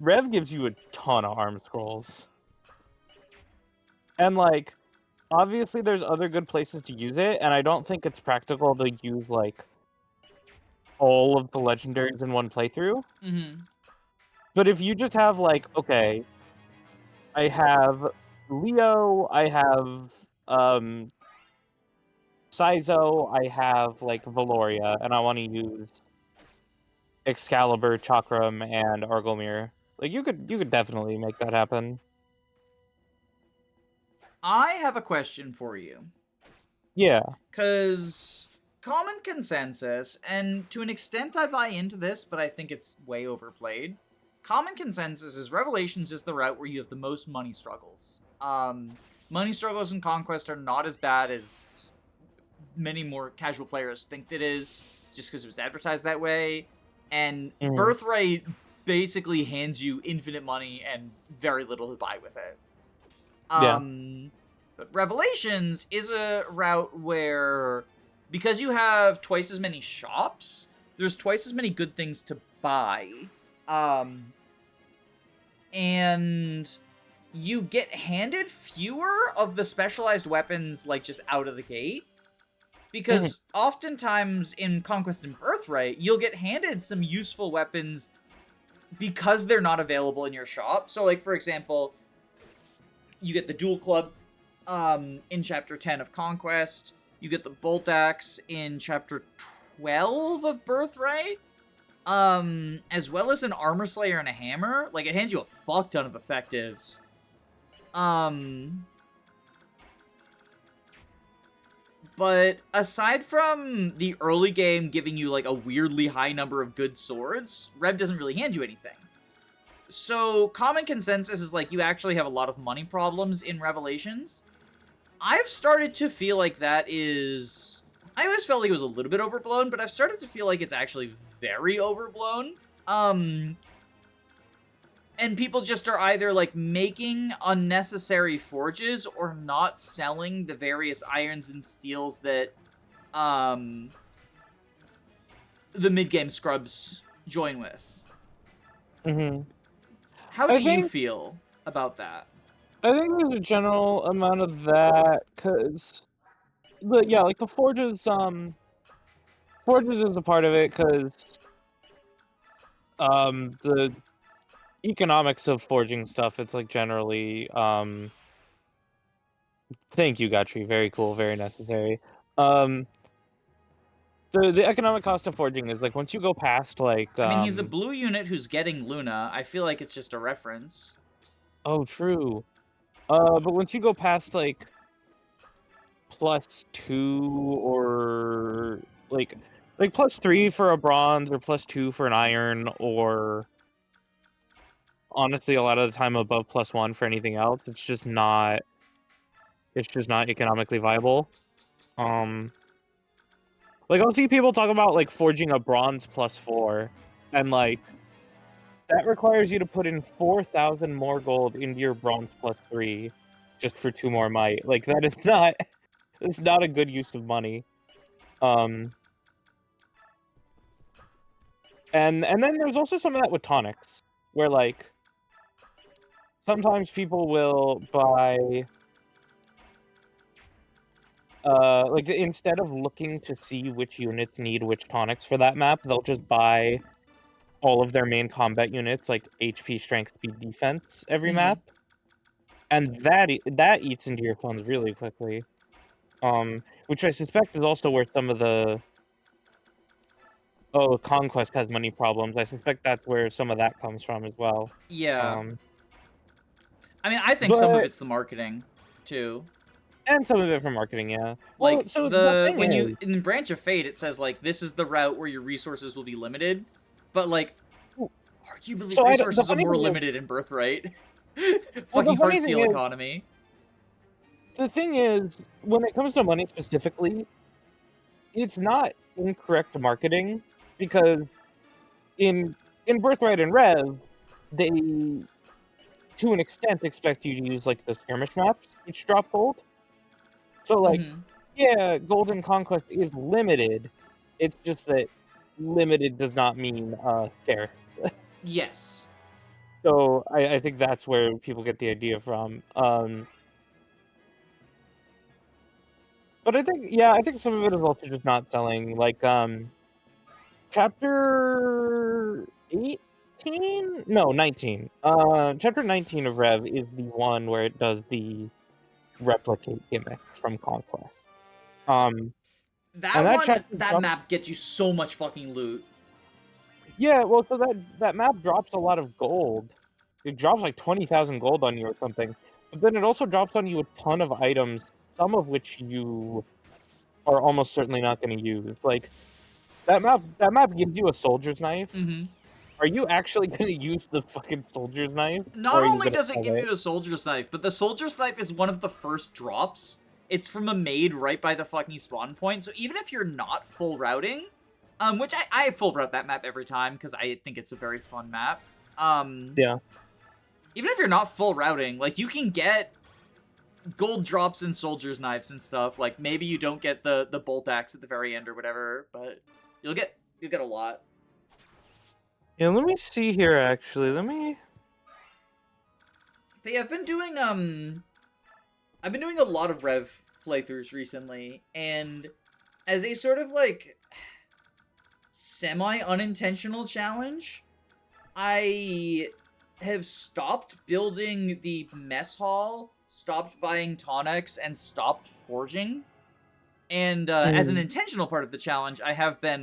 Rev gives you a ton of arm scrolls. And like obviously there's other good places to use it, and I don't think it's practical to use like all of the legendaries in one playthrough. Mm-hmm. But if you just have like, okay, I have Leo, I have Saizo, I have like Valoria, and I want to use Excalibur, Chakram, and Argomir. Like you could definitely make that happen. I have a question for you. Yeah. Because common consensus, and to an extent I buy into this, but I think it's way overplayed. Common consensus is Revelations is the route where you have the most money struggles. Money struggles in Conquest are not as bad as many more casual players think it is, just because it was advertised that way. And Mhm. Birthright basically hands you infinite money and very little to buy with it. Yeah. But Revelations is a route where, because you have twice as many shops, there's twice as many good things to buy. And you get handed fewer of the specialized weapons, like, just out of the gate. Mhm. Because oftentimes in Conquest and Birthright, you'll get handed some useful weapons because they're not available in your shop. So, like, for example, you get the dual club in chapter 10 of Conquest. You get the bolt axe in chapter 12 of Birthright. As well as an armor slayer and a hammer. Like, it hands you a fuck ton of effectives. But aside from the early game giving you like a weirdly high number of good swords, Rev doesn't really hand you anything. So common consensus is like you actually have a lot of money problems in Revelations. I've started to feel like that is... I always felt like it was a little bit overblown, but I've started to feel like it's actually very overblown. And people just are either, like, making unnecessary forges or not selling the various irons and steels that, the mid-game scrubs join with. Mhm. How I do you think feel about that? I think there's a general amount of that because yeah, like the forges is a part of it because the economics of forging stuff, it's like generally thank you, Gotri, very cool, very necessary. Um the economic cost of forging is like once you go past like I mean, he's a blue unit who's getting Luna. I feel like it's just a reference. oh true. But once you go past like +2 or like +3 for a bronze or +2 for an iron, or honestly a lot of the time above +1 for anything else, it's just not economically viable. Um Like, I'll see people talk about, like, forging a bronze +4, and, like, that requires you to put in 4,000 more gold into your bronze +3 just for 2 more might. Like, that is not it's not a good use of money. Um, and then there's also some of that with tonics, where, like, sometimes people will buy, like, instead of looking to see which units need which tonics for that map, they'll just buy all of their main combat units, like HP, strength, speed, defense every Mm-hmm. map, and that eats into your funds really quickly. Which I suspect is also where some of the Conquest has money problems. I suspect that's where some of that comes from as well. Yeah. Um, I mean, I think some of but it's the marketing, too. and some of it from marketing, yeah. Well, Like, so the thing when you, is, in Branch of Fate, it says, like, this is the route where your resources will be limited. But, like, arguably so the resources are funny more thing is, limited in Birthright. well, Fucking heart seal economy. the thing is, when it comes to money specifically, it's not incorrect marketing because in Birthright and Rev, they to an extent expect you to use like the skirmish maps, which drop gold. So like, Mm-hmm. yeah, Golden Conquest is limited. It's just that limited does not mean scarce. Yes. So I think that's where people get the idea from. But I think some of it is also just not selling. Like chapter 18? No, 19. Chapter 19 of Rev is the one where it does the replicate gimmick from Conquest. Um, and That that one, chapter that drops, map gets you so much fucking loot. yeah, well, so that map drops a lot of gold. It drops like 20,000 gold on you or something. But then it also drops on you a ton of items, some of which you are almost certainly not going to use. Like that map gives you a soldier's knife. Mm-hmm. Are you actually going to use the fucking soldier's knife, or Not are you only going to does it sell give it? you a soldier's knife, but the soldier's knife is one of the first drops. It's from a maid right by the fucking spawn point, so even if you're not full routing, which I full route that map every time, because I think it's a very fun map, Yeah. even if you're not full routing, like, you can get gold drops and soldier's knives and stuff. Like, maybe you don't get the bolt axe at the very end or whatever, but you'll get a lot. Yeah, let me see here actually. Let me But yeah, I've been doing a lot of Rev playthroughs recently, and as a sort of like semi-unintentional challenge, I have stopped building the mess hall, stopped buying tonics, and stopped forging. And as an mm, intentional part of the challenge, I have been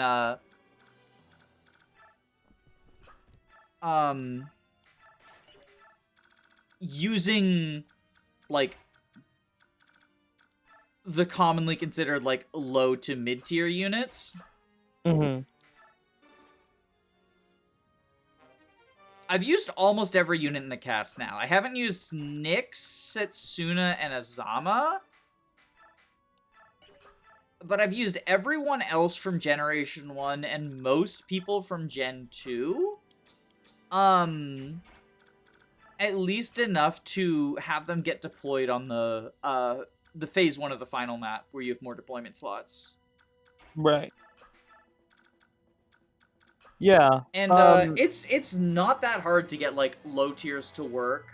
um using like the commonly considered like low to mid tier units. mhm. I've used almost every unit in the cast now. I haven't used Nyx, Setsuna, and Azama, but I've used everyone else from Generation 1 and most people from Gen 2. At least enough to have them get deployed on the phase 1 of the final map where you have more deployment slots. Right. Yeah. And it's not that hard to get like low tiers to work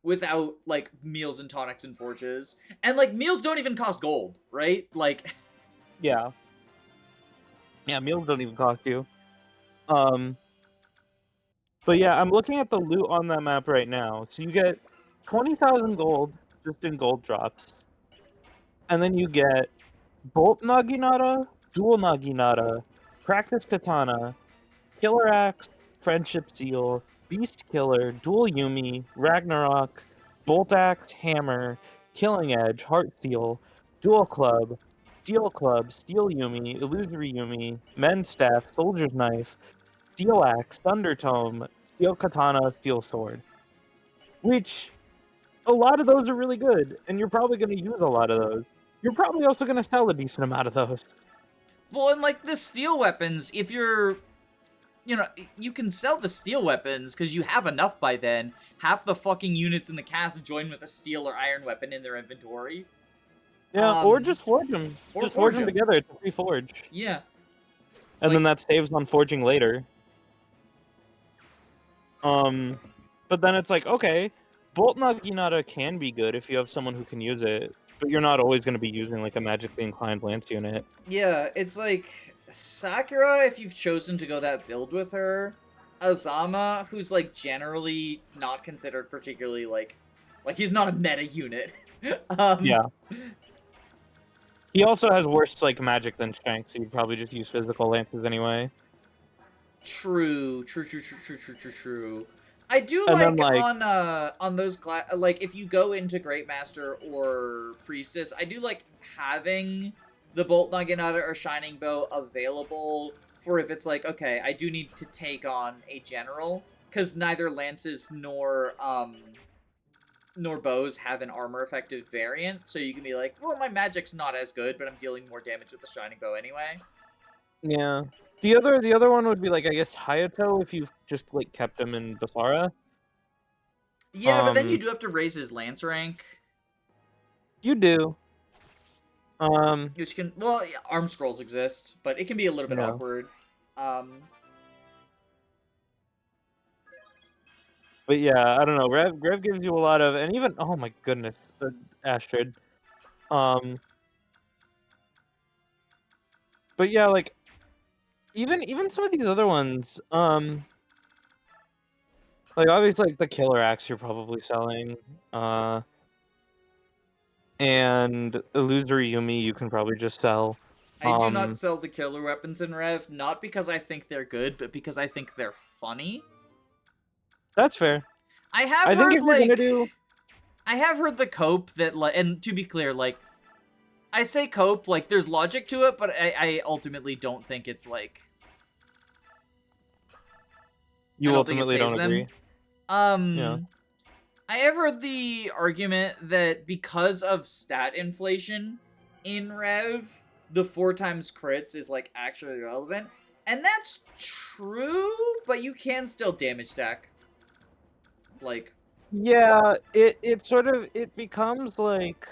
without like meals and tonics and forges. And like meals don't even cost gold, right? Like Yeah. Yeah, meals don't even cost you. Um, but yeah, I'm looking at the loot on that map right now. So you get 20,000 gold just in gold drops. And then you get Bolt Naginata, Dual Naginata, Practice Katana, Killer Axe, Friendship Seal, Beast Killer, Dual Yumi, Ragnarok, Bolt Axe, Hammer, Killing Edge, Heart Seal, Dual Club, Steel Yumi, Illusory Yumi, Men's Staff, Soldier's Knife, Steel Axe, Thunder Tome, Steel Katana, Steel Sword. Which, a lot of those are really good, and you're probably going to use a lot of those. You're probably also gonna sell a decent amount of those. Well, and like the steel weapons, if you're, you know, you can sell the steel weapons because you have enough by then. Half the fucking units in the cast join with a steel or iron weapon in their inventory. Yeah, or just forge them. Or Just forge forge them them. together. It's a free forge. Yeah. And Like, then that saves on forging later. But then it's like, okay, Bolt Naginata can be good if you have someone who can use it, but you're not always going to be using like a magically inclined lance unit. yeah, it's like Sakura if you've chosen to go that build with her. Azama, who's like generally not considered particularly like he's not a meta unit. Yeah. He also has worse like magic than Shanks, so you'd probably just use physical lances anyway. True. I do And then like like on those like if you go into Great Master or Priestess, I do like having the Bolt Naginata or Shining Bow available for if it's like, okay, I do need to take on a general, because neither lances nor bows have an armor effective variant, so you can be like, well, my magic's not as good, but I'm dealing more damage with the Shining Bow anyway. yeah. The other one would be like I guess Hayato if you've just like kept him in Basara. Yeah, but then you do have to raise his lance rank. You do. Which can, well, yeah, arm scrolls exist, but it can be a little bit Yeah. awkward. But yeah, I don't know. Rev gives you a lot of, and even oh my goodness, the Astrid. But yeah, like even some of these other ones, like obviously like the Killer Axe you're probably selling, and Illusory Yumi you can probably just sell. I do not sell the killer weapons in Rev, not because I think they're good, but because I think they're funny. That's fair. I have I think heard, if you're like, gonna do, I have heard the cope that, like, and to be clear, like, I say cope, like, there's logic to it, but I ultimately don't think it's, like, you I don't think it ultimately saves don't them. agree. Yeah. I have heard the argument that because of stat inflation in Rev, the 4 times crits is, like, actually relevant. And that's true, but you can still damage stack. Like, Yeah, it sort of it becomes like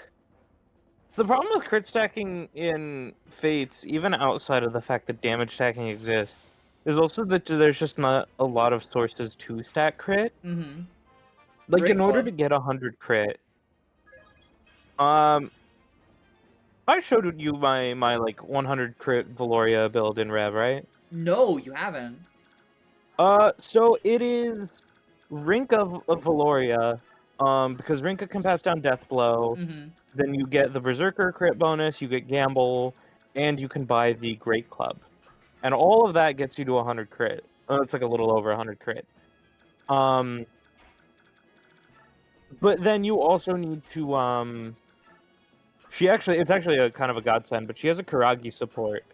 the problem with crit stacking in Fates, even outside of the fact that damage stacking exists, is also that there's just not a lot of sources to stack crit. Like Great in order to club. get 100 crit, I showed you my like 100 crit Valoria build in Rev, right? No, you haven't. So it is Rink of Valoria, because Rinka can pass down Death Blow. Then you get the Berserker crit bonus, you get Gamble, and you can buy the Great Club. And all of that gets you to 100 crit. It's like a little over 100 crit. But then you also need to, it's actually a kind of a godsend, but she has a Karagi support,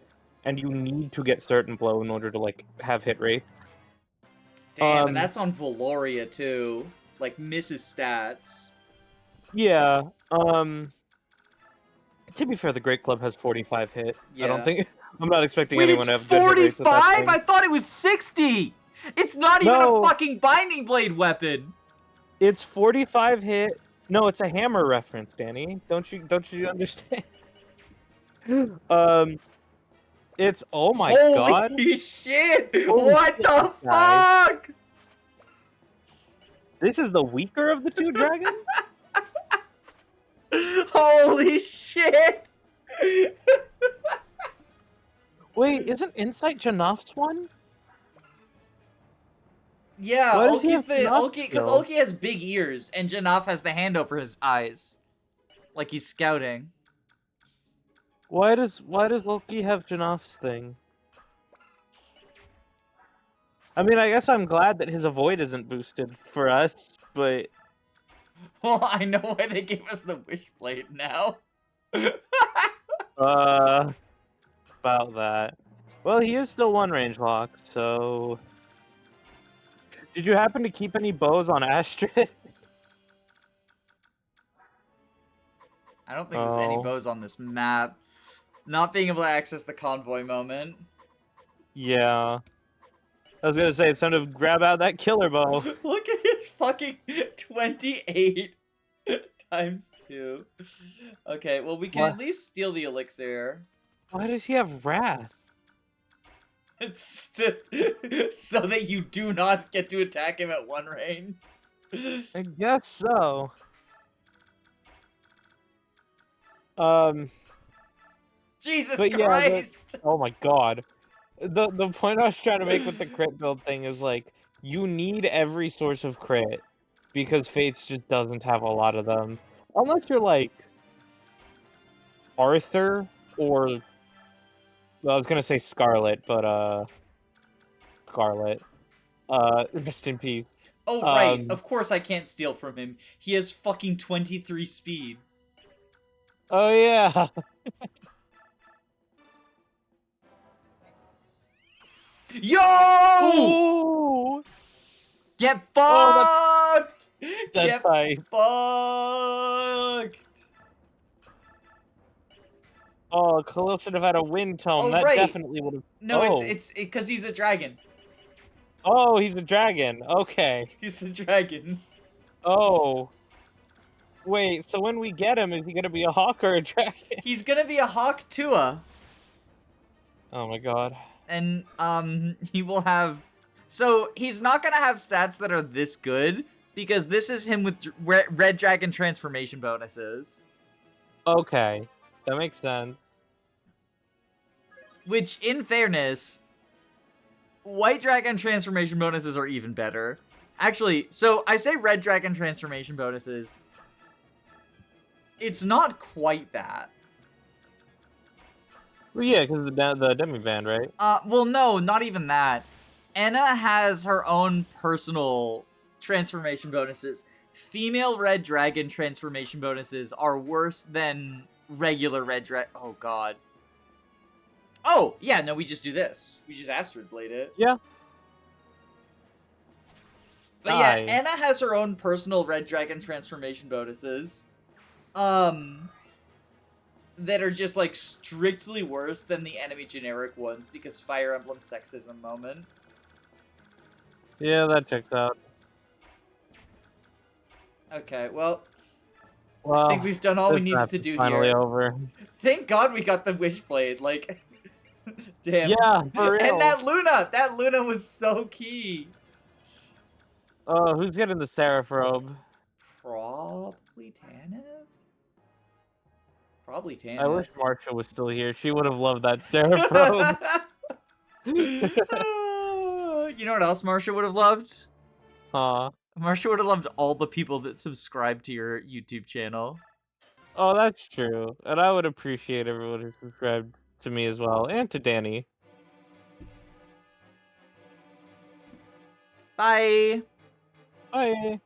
and you need to get Certain Blow in order to, like, have hit rates. Damn, and that's on Valoria, too. Like, misses stats. Yeah, to be fair, the Great Club has 45 hit. Yeah. I don't think... I'm not expecting Wait, anyone it's to have good hit rates with that 45? thing. I thought it was 60! It's not even a fucking Binding Blade weapon! It's 45 hit. No, it's a hammer reference, Danny. Don't you understand? It's oh my god. Holy shit! Holy What shit, the guy. fuck? This is the weaker of the two dragons? Holy shit! Wait, isn't Insight Janaf's one? Yeah, Why does he Ulki's have the Janaf Ulki, because skill? Ulki has big ears, and Janaf has the hand over his eyes, like he's scouting. Why does Loki have Janaf's thing? I mean, I guess I'm glad that his avoid isn't boosted for us, but Well, I know why they gave us the Wishblade now. about that. Well, he is still one range lock, so did you happen to keep any bows on Astrid? I don't think there's any bows on this map. Not being able to access the convoy moment. Yeah. I was gonna say, it's time to grab out that killer bow. Look at his fucking 28 times 2. Okay, well, we can at least steal the elixir. Why does he have wrath? It's so that you do not get to attack him at 1 range. I guess so. Jesus but Christ! Yeah, oh my god. The point I was trying to make with the crit build thing is, like, you need every source of crit, because Fates just doesn't have a lot of them. Unless you're, like, Arthur, or... Well, I was gonna say Scarlet, but, Scarlet. Rest in peace. Oh, right. Of course I can't steal from him. He has fucking 23 speed. Oh, yeah! Yo! Ooh! Get fucked! Oh, that's Get tight. fucked! Oh, Khalil should have had a wind tome. Oh, That right. definitely would have... No, it's because he's a dragon. Oh, he's a dragon. Okay. He's a dragon. Oh. Wait, so when we get him, is he gonna be a hawk or a dragon? He's gonna be a hawk Tua. Oh my god. And, he will have... So, he's not gonna have stats that are this good, because this is him with red dragon transformation bonuses. Okay. That makes sense. Which, in fairness, white dragon transformation bonuses are even better. Actually, so I say red dragon transformation bonuses. It's not quite that. Well, yeah, because the demi-band, right? Well, no, not even that. Anna has her own personal transformation bonuses. Female red dragon transformation bonuses are worse than regular red dragon. Oh, God. Oh, yeah, no, we just do this. We just Astrid Blade it. Yeah. But yeah, Anna has her own personal red dragon transformation bonuses. That are just, like, strictly worse than the enemy generic ones because Fire Emblem sexism moment. Yeah, that checks out. Okay, well, I think we've done all we needed to do finally here. Over. Thank God we got the Wishblade, like, damn. Yeah, for real. And that Luna was so key. Oh, who's getting the Seraph robe? Probably Tanith? Probably Tanith. I wish Marsha was still here. She would have loved that Seraph robe. You know what else Marsha would have loved? Huh. Marsha would have loved all the people that subscribe to your YouTube channel. Oh, that's true. And I would appreciate everyone who subscribed to me as well, and to Danny. Bye! Bye!